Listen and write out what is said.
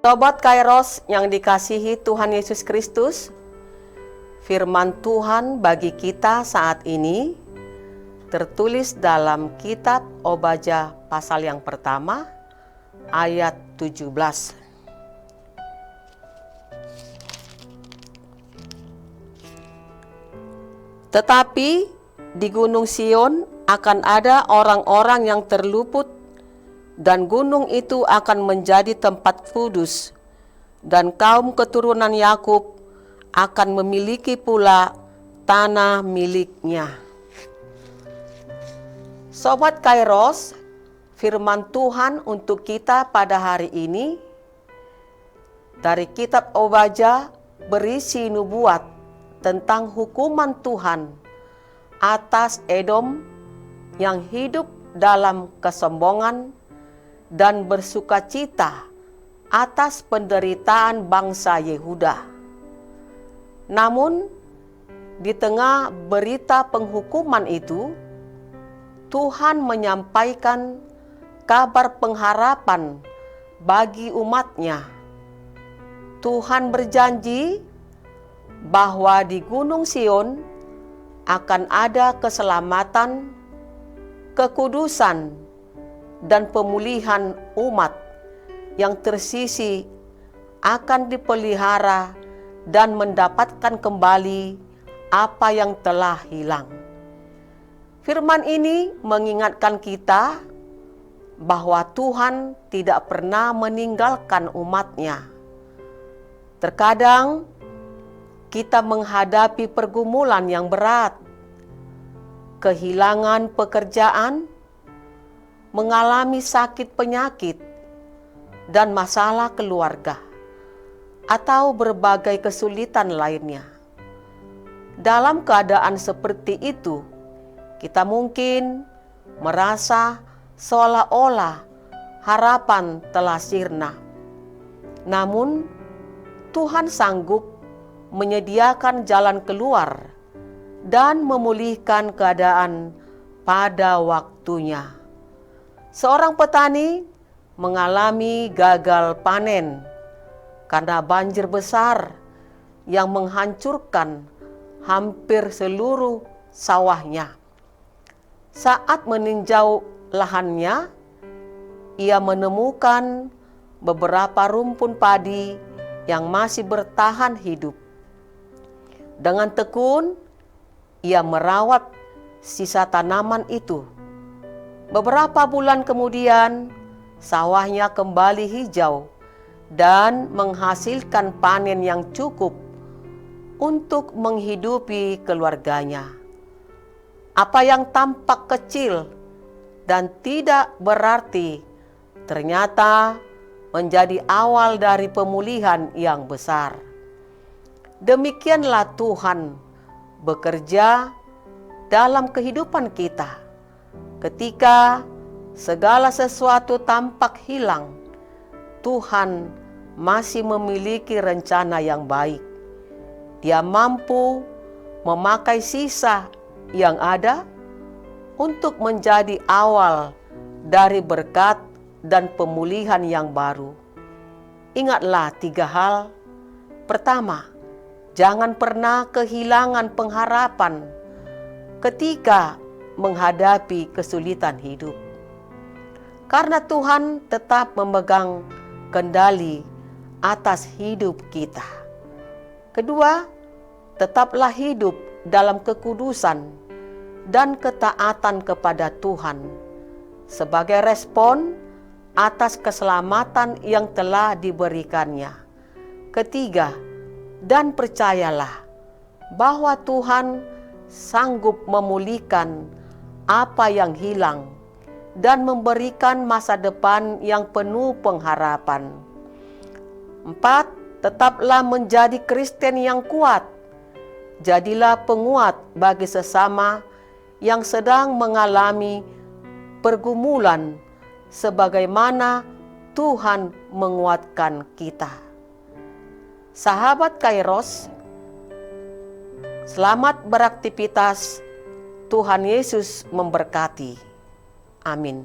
Sobat Kairos yang dikasihi Tuhan Yesus Kristus, firman Tuhan bagi kita saat ini tertulis dalam kitab Obadya pasal yang pertama ayat 17. Tetapi di Gunung Sion akan ada orang-orang yang terluput, dan gunung itu akan menjadi tempat kudus, dan kaum keturunan Yakub akan memiliki pula tanah miliknya. Sobat Kairos, firman Tuhan untuk kita pada hari ini dari kitab Obadya berisi nubuat tentang hukuman Tuhan atas Edom yang hidup dalam kesombongan dan bersukacita atas penderitaan bangsa Yehuda. Namun, di tengah berita penghukuman itu, Tuhan menyampaikan kabar pengharapan bagi umat-Nya. Tuhan berjanji bahwa di Gunung Sion akan ada keselamatan, kekudusan, dan pemulihan umat yang tersisih akan dipelihara dan mendapatkan kembali apa yang telah hilang. Firman ini mengingatkan kita bahwa Tuhan tidak pernah meninggalkan umat-Nya. Terkadang kita menghadapi pergumulan yang berat, kehilangan pekerjaan, mengalami sakit penyakit, dan masalah keluarga, atau berbagai kesulitan lainnya. Dalam keadaan seperti itu, kita mungkin merasa seolah-olah harapan telah sirna. Namun, Tuhan sanggup menyediakan jalan keluar dan memulihkan keadaan pada waktunya. Seorang petani mengalami gagal panen karena banjir besar yang menghancurkan hampir seluruh sawahnya. Saat meninjau lahannya, ia menemukan beberapa rumpun padi yang masih bertahan hidup. Dengan tekun, ia merawat sisa tanaman itu. Beberapa bulan kemudian, sawahnya kembali hijau dan menghasilkan panen yang cukup untuk menghidupi keluarganya. Apa yang tampak kecil dan tidak berarti ternyata menjadi awal dari pemulihan yang besar. Demikianlah Tuhan bekerja dalam kehidupan kita. Ketika segala sesuatu tampak hilang, Tuhan masih memiliki rencana yang baik. Dia mampu memakai sisa yang ada untuk menjadi awal dari berkat dan pemulihan yang baru. Ingatlah 3 hal. Pertama, jangan pernah kehilangan pengharapan ketika menghadapi kesulitan hidup. Karena Tuhan tetap memegang kendali atas hidup kita. Kedua, tetaplah hidup dalam kekudusan dan ketaatan kepada Tuhan sebagai respon atas keselamatan yang telah diberikannya. Ketiga, dan percayalah bahwa Tuhan sanggup memulihkan apa yang hilang dan memberikan masa depan yang penuh pengharapan. 4. Tetaplah menjadi Kristen yang kuat. Jadilah penguat bagi sesama yang sedang mengalami pergumulan sebagaimana Tuhan menguatkan kita. Sahabat Kairos, selamat beraktivitas. Tuhan Yesus memberkati. Amin.